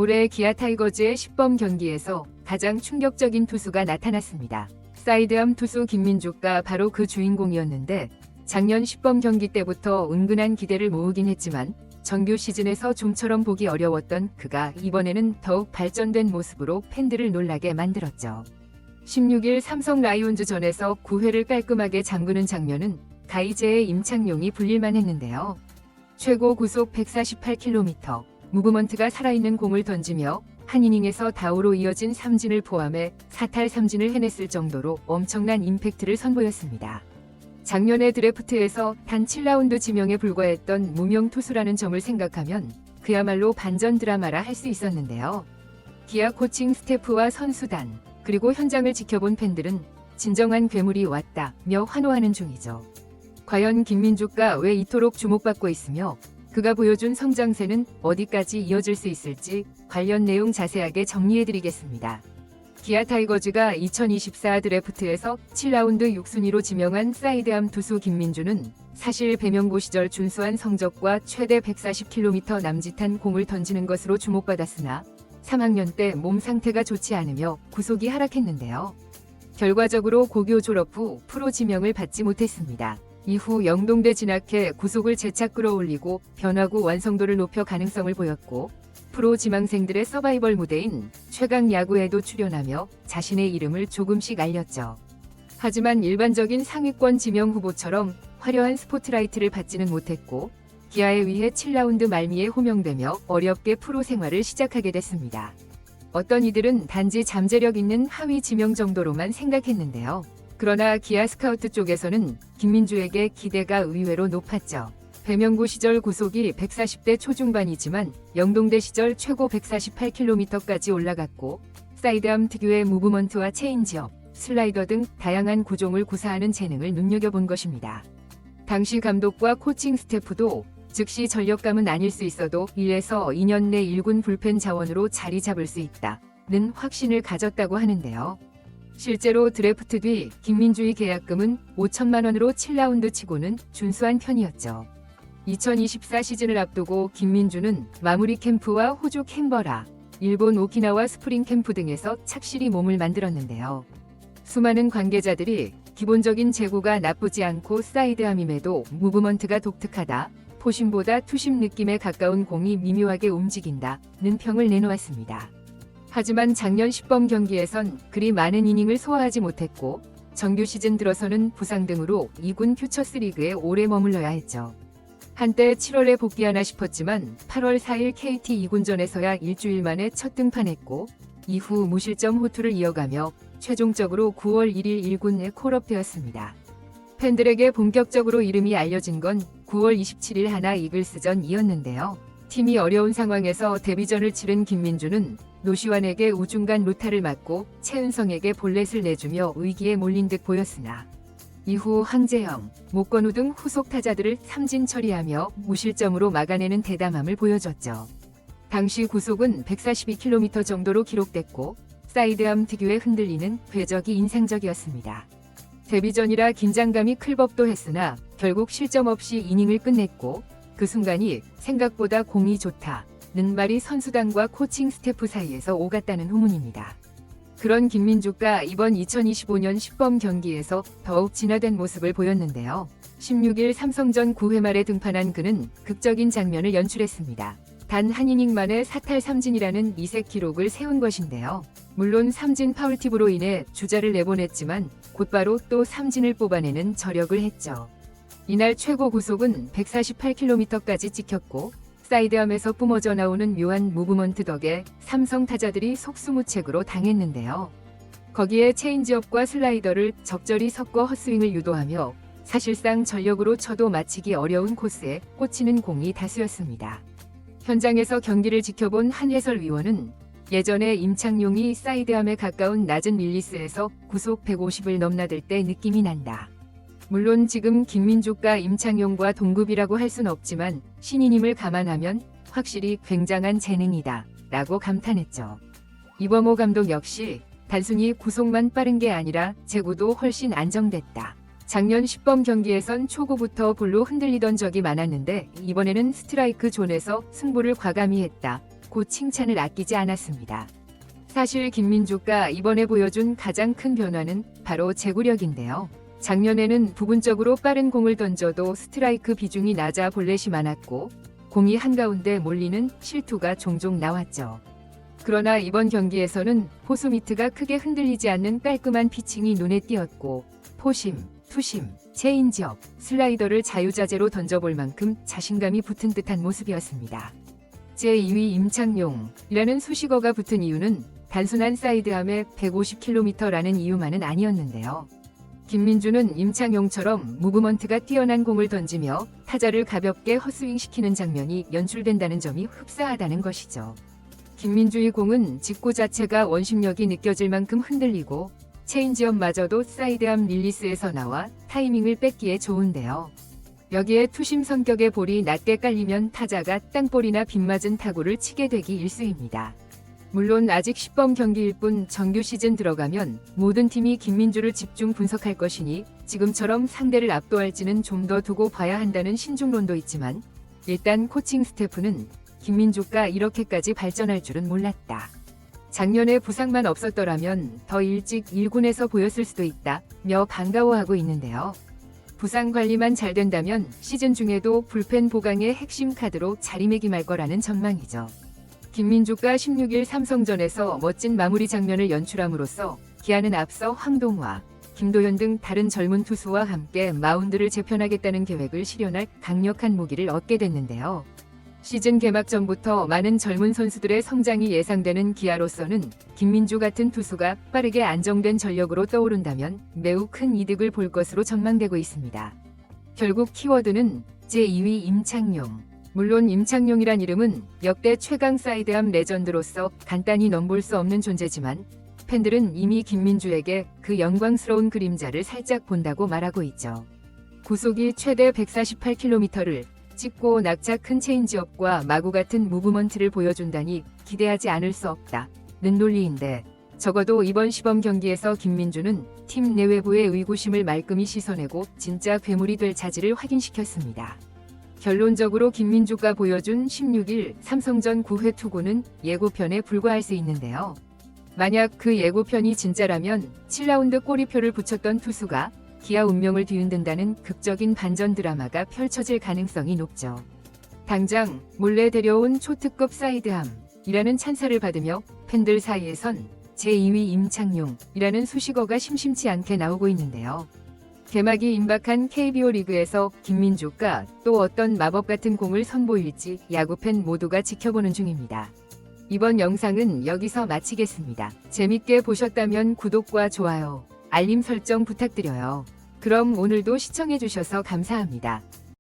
올해 기아 타이거즈의 10번 경기에서 가장 충격적인 투수가 나타났습니다. 사이드암 투수 김민주가 바로 그 주인공이었는데 작년 10번 경기 때부터 은근한 기대를 모으긴 했지만 정규 시즌에서 좀처럼 보기 어려웠던 그가 이번에는 더욱 발전된 모습으로 팬들을 놀라게 만들었죠. 16일 삼성 라이온즈전에서 9회를 깔끔하게 잠그는 장면은 가이제의 임창용이 불릴만 했는데요. 최고 구속 148km, 무브먼트가 살아있는 공을 던지며 한 이닝에서 다우로 이어진 삼진을 포함해 4탈 3진을 해냈을 정도로 엄청난 임팩트를 선보였습니다. 작년의 드래프트에서 단 7라운드 지명에 불과했던 무명 투수라는 점을 생각하면 그야말로 반전 드라마라 할 수 있었는데요. 기아 코칭 스태프와 선수단, 그리고 현장을 지켜본 팬들은 진정한 괴물이 왔다며 환호하는 중이죠. 과연 김민주가 왜 이토록 주목받고 있으며 그가 보여준 성장세는 어디까지 이어질 수 있을지 관련 내용 자세하게 정리해드리겠습니다. 기아 타이거즈가 2024 드래프트에서 7라운드 6순위로 지명한 사이드암 투수 김민주는 사실 배명고 시절 준수한 성적과 최대 140km 남짓한 공을 던지는 것으로 주목받았으나 3학년 때 몸 상태가 좋지 않으며 구속이 하락했는데요. 결과적으로 고교 졸업 후 프로 지명을 받지 못했습니다. 이후 영동대 진학해 구속을 재차 끌어올리고 변화구 완성도를 높여 가능성을 보였고 프로 지망생들의 서바이벌 무대인 최강 야구에도 출연하며 자신의 이름을 조금씩 알렸죠. 하지만 일반적인 상위권 지명 후보처럼 화려한 스포트라이트를 받지는 못했고 기아에 의해 7라운드 말미에 호명되며 어렵게 프로 생활을 시작하게 됐습니다. 어떤 이들은 단지 잠재력 있는 하위 지명 정도로만 생각했는데요. 그러나 기아 스카우트 쪽에서는 김민주에게 기대가 의외로 높았죠. 배명고 시절 구속이 140대 초중반이지만 영동대 시절 최고 148km까지 올라갔고 사이드암 특유의 무브먼트와 체인지업, 슬라이더 등 다양한 구종을 구사하는 재능을 눈여겨본 것입니다. 당시 감독과 코칭 스태프도 즉시 전력감은 아닐 수 있어도 1에서 2년 내 1군 불펜 자원으로 자리 잡을 수 있다는 확신을 가졌다고 하는데요. 실제로 드래프트 뒤 김민주의 계약금은 5천만 원으로 7라운드 치고는 준수한 편이었죠. 2024 시즌을 앞두고 김민주는 마무리 캠프와 호주 캔버라, 일본 오키나와 스프링 캠프 등에서 착실히 몸을 만들었는데요. 수많은 관계자들이 기본적인 제구가 나쁘지 않고 사이드암임에도 무브먼트가 독특하다, 포심보다 투심 느낌에 가까운 공이 미묘하게 움직인다는 평을 내놓았습니다. 하지만 작년 10번 경기에선 그리 많은 이닝을 소화하지 못했고 정규 시즌 들어서는 부상 등으로 2군 퓨처스리그에 오래 머물러야 했죠. 한때 7월에 복귀하나 싶었지만 8월 4일 KT 2군전에서야 일주일 만에 첫 등판했고 이후 무실점 호투를 이어가며 최종적으로 9월 1일 1군에 콜업되었습니다. 팬들에게 본격적으로 이름이 알려진 건 9월 27일 하나 이글스전이었는데요. 팀이 어려운 상황에서 데뷔전을 치른 김민주는 노시환에게 우중간 루타를 맞고 최은성에게 볼넷을 내주며 위기에 몰린 듯 보였으나 이후 황재영, 목건우 등 후속 타자들을 삼진 처리하며 무실점으로 막아내는 대담함을 보여줬죠. 당시 구속은 142km 정도로 기록됐고 사이드암 특유의 흔들리는 궤적이 인상적이었습니다. 데뷔전이라 긴장감이 클 법도 했으나 결국 실점 없이 이닝을 끝냈고 그 순간이 생각보다 공이 좋다는 말이 선수단과 코칭 스태프 사이에서 오갔다는 후문입니다. 그런 김민주가 이번 2025년 10번 경기에서 더욱 진화된 모습을 보였는데요. 16일 삼성전 9회 말에 등판한 그는 극적인 장면을 연출했습니다. 단 한 이닝 만에 4탈 3진이라는 이색 기록을 세운 것인데요. 물론 삼진 파울팁으로 인해 주자를 내보냈지만 곧바로 또 삼진을 뽑아내는 저력을 했죠. 이날 최고 구속은 148km까지 찍혔고 사이드암에서 뿜어져 나오는 묘한 무브먼트 덕에 삼성 타자들이 속수무책으로 당했는데요. 거기에 체인지업과 슬라이더를 적절히 섞어 헛스윙을 유도하며 사실상 전력으로 쳐도 맞히기 어려운 코스에 꽂히는 공이 다수였습니다. 현장에서 경기를 지켜본 한 해설위원은 예전에 임창용이 사이드암에 가까운 낮은 릴리스에서 구속 150을 넘나들 때 느낌이 난다. 물론 지금 김민주가 임창용과 동급이라고 할 순 없지만 신인임을 감안하면 확실히 굉장한 재능이다 라고 감탄했죠. 이범호 감독 역시 단순히 구속만 빠른 게 아니라 제구도 훨씬 안정됐다. 작년 10번 경기에선 초구부터 볼로 흔들리던 적이 많았는데 이번에는 스트라이크 존에서 승부를 과감히 했다 곧 칭찬을 아끼지 않았습니다. 사실 김민주가 이번에 보여준 가장 큰 변화는 바로 제구력인데요. 작년에는 부분적으로 빠른 공을 던져도 스트라이크 비중이 낮아 볼넷이 많았고 공이 한가운데 몰리는 실투가 종종 나왔죠. 그러나 이번 경기에서는 포수 미트가 크게 흔들리지 않는 깔끔한 피칭이 눈에 띄었고 포심, 투심, 체인지업, 슬라이더를 자유자재로 던져볼 만큼 자신감이 붙은 듯한 모습이었습니다. 제2위 임창용이라는 수식어가 붙은 이유는 단순한 사이드암에 150km라는 이유만은 아니었는데요. 김민주는 임창용처럼 무브먼트가 뛰어난 공을 던지며 타자를 가볍게 헛스윙시키는 장면이 연출된다는 점이 흡사하다는 것이죠. 김민주의 공은 직구 자체가 원심력이 느껴질 만큼 흔들리고 체인지업마저도 사이드암 릴리스에서 나와 타이밍을 뺏기에 좋은데요. 여기에 투심 성격의 볼이 낮게 깔리면 타자가 땅볼이나 빗맞은 타구를 치게 되기 일쑤입니다. 물론 아직 10번 경기일 뿐 정규 시즌 들어가면 모든 팀이 김민주를 집중 분석할 것이니 지금처럼 상대를 압도할지는 좀 더 두고 봐야 한다는 신중론도 있지만 일단 코칭 스태프는 김민주가 이렇게까지 발전할 줄은 몰랐다. 작년에 부상만 없었더라면 더 일찍 1군에서 보였을 수도 있다며 반가워하고 있는데요. 부상 관리만 잘 된다면 시즌 중에도 불펜 보강의 핵심 카드로 자리매김할 거라는 전망이죠. 김민주가 16일 삼성전에서 멋진 마무리 장면을 연출함으로써 기아는 앞서 황동화, 김도현 등 다른 젊은 투수와 함께 마운드를 재편하겠다는 계획을 실현할 강력한 무기를 얻게 됐는데요. 시즌 개막 전부터 많은 젊은 선수들의 성장이 예상되는 기아로서는 김민주 같은 투수가 빠르게 안정된 전력으로 떠오른다면 매우 큰 이득을 볼 것으로 전망되고 있습니다. 결국 키워드는 제2위 임창용. 물론 임창용이란 이름은 역대 최강 사이드암 레전드로서 간단히 넘볼 수 없는 존재지만 팬들은 이미 김민주에게 그 영광스러운 그림자를 살짝 본다고 말하고 있죠. 구속이 최대 148km를 찍고 낙차 큰 체인지업과 마구 같은 무브먼트를 보여준다니 기대하지 않을 수 없다는 논리인데 적어도 이번 시범 경기에서 김민주는 팀 내외부의 의구심을 말끔히 씻어내고 진짜 괴물이 될 자질을 확인시켰습니다. 결론적으로 김민주가 보여준 16일 삼성전 9회 투구는 예고편에 불과할 수 있는데요. 만약 그 예고편이 진짜라면 7라운드 꼬리표를 붙였던 투수가 기아 운명을 뒤흔든다는 극적인 반전 드라마가 펼쳐질 가능성이 높죠. 당장 몰래 데려온 초특급 사이드암이라는 찬사를 받으며 팬들 사이에선 제2위 임창용이라는 수식어가 심심치 않게 나오고 있는데요. 개막이 임박한 KBO 리그에서 김민주가 또 어떤 마법 같은 공을 선보일지 야구팬 모두가 지켜보는 중입니다. 이번 영상은 여기서 마치겠습니다. 재밌게 보셨다면 구독과 좋아요, 알림 설정 부탁드려요. 그럼 오늘도 시청해주셔서 감사합니다.